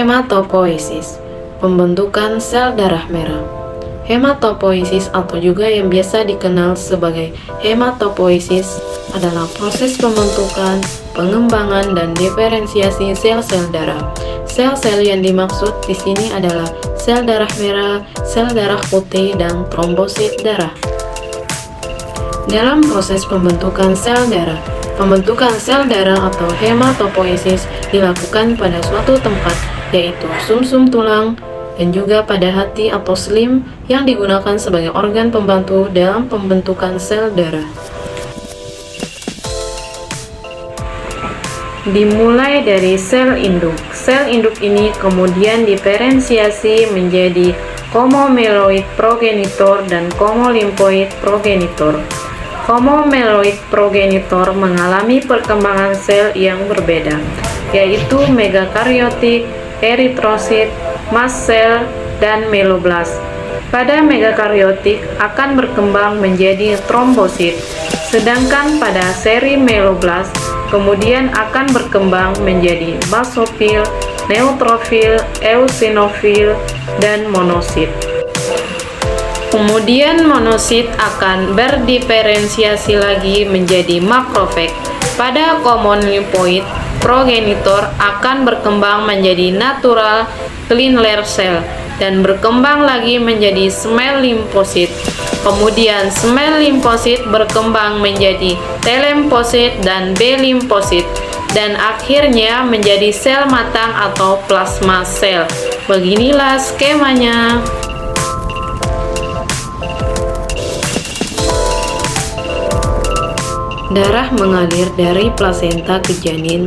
Hematopoiesis, pembentukan sel darah merah. Hematopoiesis atau juga yang biasa dikenal sebagai hematopoiesis adalah proses pembentukan, pengembangan, dan diferensiasi sel-sel darah. Sel-sel yang dimaksud di sini adalah sel darah merah, sel darah putih, dan trombosit darah. Dalam proses pembentukan sel darah atau hematopoiesis dilakukan pada suatu tempat, yaitu sumsum tulang, dan juga pada hati atau slim yang digunakan sebagai organ pembantu dalam pembentukan sel darah. Dimulai dari sel induk. Sel induk ini kemudian diferensiasi menjadi komomeloid progenitor dan komolimfoid progenitor. Komomeloid progenitor mengalami perkembangan sel yang berbeda, yaitu megakariotik, eritrosit, mast cell, dan meloblast. Pada megakariotik akan berkembang menjadi trombosit, sedangkan pada seri meloblast kemudian akan berkembang menjadi basofil, neutrofil, eosinofil, dan monosit. Kemudian monosit akan berdiferensiasi lagi menjadi makrofag. Pada komolimfoid progenitor akan berkembang menjadi natural cleanler cell dan berkembang lagi menjadi small limfosit. Kemudian small limfosit berkembang menjadi T limfosit dan B limfosit, dan akhirnya menjadi sel matang atau plasma sel. Beginilah skemanya. Darah mengalir dari plasenta ke janin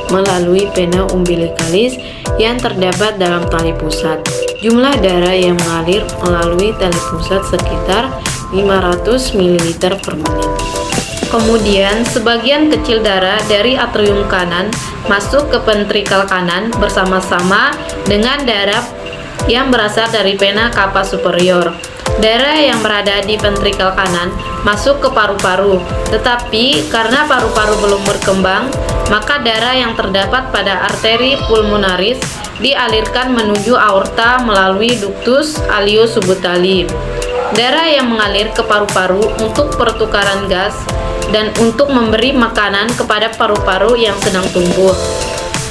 melalui vena umbilikalis yang terdapat dalam tali pusat. Jumlah darah yang mengalir melalui tali pusat sekitar 500 ml per menit. Kemudian, sebagian kecil darah dari atrium kanan masuk ke ventrikal kanan bersama-sama dengan darah yang berasal dari vena cava superior. Darah yang berada di ventrikal kanan masuk ke paru-paru, tetapi karena paru-paru belum berkembang, maka darah yang terdapat pada arteri pulmonaris dialirkan menuju aorta melalui ductus aliosubutali. Darah yang mengalir ke paru-paru untuk pertukaran gas dan untuk memberi makanan kepada paru-paru yang sedang tumbuh.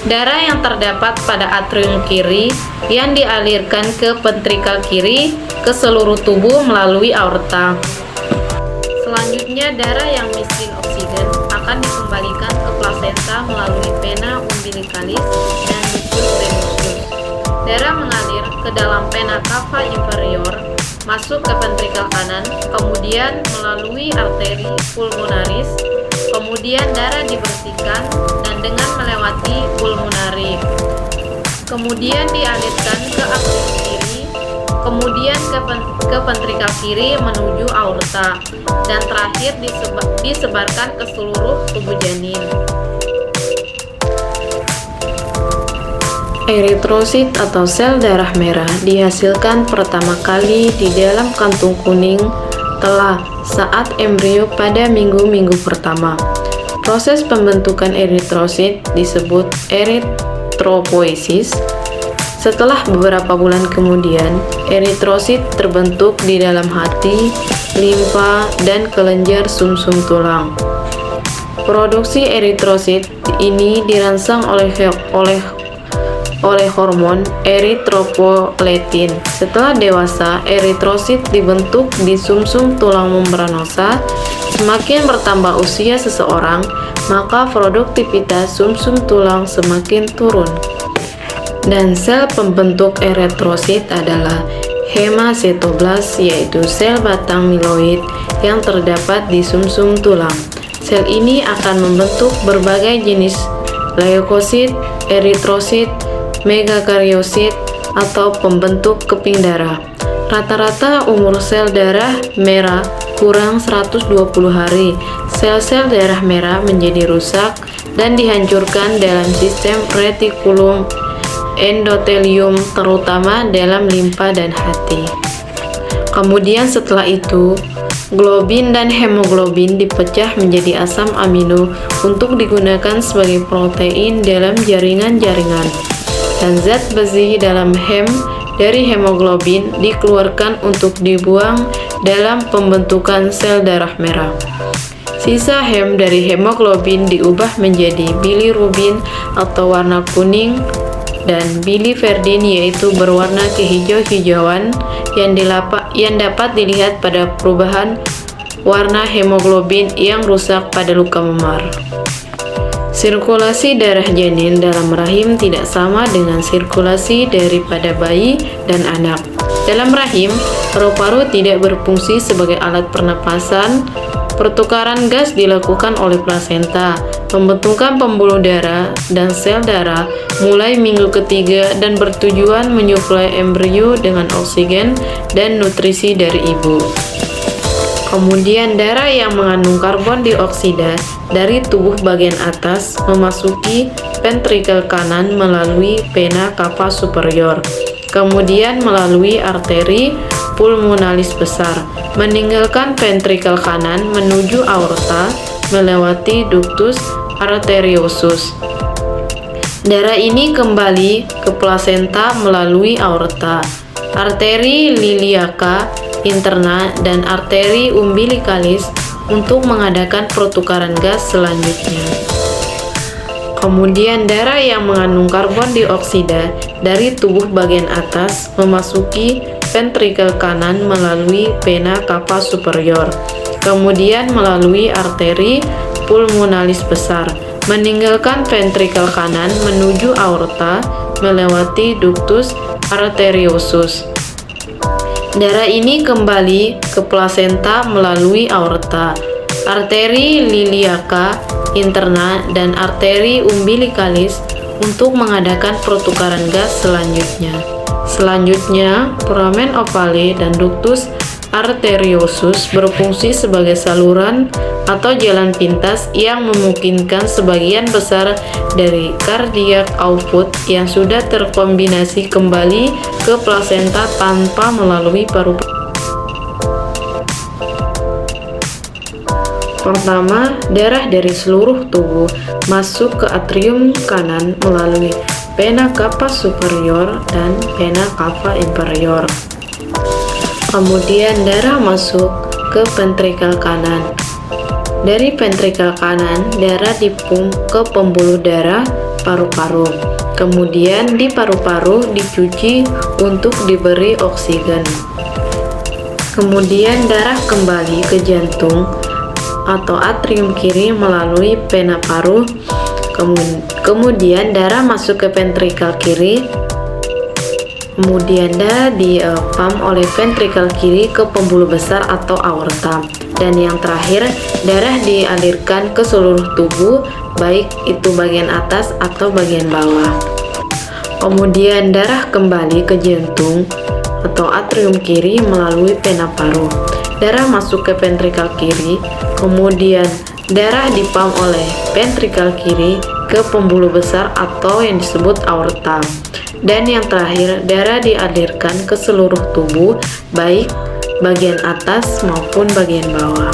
Darah yang terdapat pada atrium kiri yang dialirkan ke ventrikal kiri ke seluruh tubuh melalui aorta. Selanjutnya, darah yang miskin oksigen akan dikembalikan ke plasenta melalui vena umbilikalis dan ductus venosus. Darah mengalir ke dalam vena cava inferior, masuk ke ventrikal kanan, kemudian melalui arteri pulmonaris, kemudian darah dibersihkan dan dengan melewati pulmonari, kemudian dialirkan ke atrium kiri, kemudian ke ventrikal kiri menuju aorta, dan terakhir disebarkan ke seluruh tubuh janin. Eritrosit atau sel darah merah dihasilkan pertama kali di dalam kantung kuning telah saat embrio pada minggu-minggu pertama. Proses pembentukan eritrosit disebut eritropoiesis. Setelah beberapa bulan kemudian, eritrosit terbentuk di dalam hati, limfa, dan kelenjar sumsum tulang. Produksi eritrosit ini dirangsang oleh hormon eritropoietin. Setelah dewasa, eritrosit dibentuk di sumsum tulang membranosa. Semakin bertambah usia seseorang, maka produktivitas sumsum tulang semakin turun. Dan sel pembentuk eritrosit adalah hematoblast, yaitu sel batang mieloid yang terdapat di sumsum tulang. Sel ini akan membentuk berbagai jenis leukosit, eritrosit, megakariosit, atau pembentuk keping darah. Rata-rata umur sel darah merah kurang 120 hari. Sel-sel darah merah menjadi rusak dan dihancurkan dalam sistem retikulum endotelium, terutama dalam limfa dan hati. Kemudian setelah itu, globin dan hemoglobin dipecah menjadi asam amino untuk digunakan sebagai protein dalam jaringan-jaringan. dan zat besi dalam dari hemoglobin dikeluarkan untuk dibuang dalam pembentukan sel darah merah. Sisa dari hemoglobin diubah menjadi bilirubin atau warna kuning dan biliverdin yaitu berwarna kehijau-hijauan yang dapat dilihat pada perubahan warna hemoglobin yang rusak pada luka memar. Sirkulasi darah janin dalam rahim tidak sama dengan sirkulasi daripada bayi dan anak. Dalam rahim, paru-paru tidak berfungsi sebagai alat pernapasan. Pertukaran gas dilakukan oleh plasenta, pembentukan pembuluh darah, dan sel darah mulai minggu ketiga dan bertujuan menyuplai embrio dengan oksigen dan nutrisi dari ibu. Kemudian darah yang mengandung karbon dioksida dari tubuh bagian atas memasuki ventrikel kanan melalui vena cava superior, kemudian melalui arteri pulmonalis besar, meninggalkan ventrikel kanan menuju aorta melewati ductus arteriosus. Darah ini kembali ke plasenta melalui aorta, arteri liliaca interna, dan arteri umbilikalis untuk mengadakan pertukaran gas selanjutnya. Kemudian darah yang mengandung karbon dioksida dari tubuh bagian atas memasuki ventrikel kanan melalui vena cava superior, kemudian melalui arteri pulmonalis besar, meninggalkan ventrikel kanan menuju aorta melewati ductus arteriosus. Darah ini kembali ke plasenta melalui aorta, arteri liliaca interna, dan arteri umbilikalis untuk mengadakan pertukaran gas selanjutnya. Selanjutnya, foramen ovale dan ductus arteriosus berfungsi sebagai saluran atau jalan pintas yang memungkinkan sebagian besar dari cardiac output yang sudah terkombinasi kembali ke plasenta tanpa melalui paru-paru. Pertama, darah dari seluruh tubuh masuk ke atrium kanan melalui vena cava superior dan vena cava inferior. Kemudian darah masuk ke ventrikel kanan. Dari ventrikel kanan, darah dipump ke pembuluh darah paru-paru. Kemudian di paru-paru dicuci untuk diberi oksigen. Kemudian darah kembali ke jantung atau atrium kiri melalui vena paru. Kemudian darah masuk ke ventrikel kiri. Kemudian darah dipump oleh ventrikel kiri ke pembuluh besar atau aorta. Dan yang terakhir, darah dialirkan ke seluruh tubuh, baik itu bagian atas atau bagian bawah. Kemudian darah kembali ke jantung atau atrium kiri melalui vena paru. Darah masuk ke ventrikel kiri, kemudian darah dipump oleh ventrikel kiri ke pembuluh besar atau yang disebut aorta. Dan yang terakhir, darah dialirkan ke seluruh tubuh, baik bagian atas maupun bagian bawah.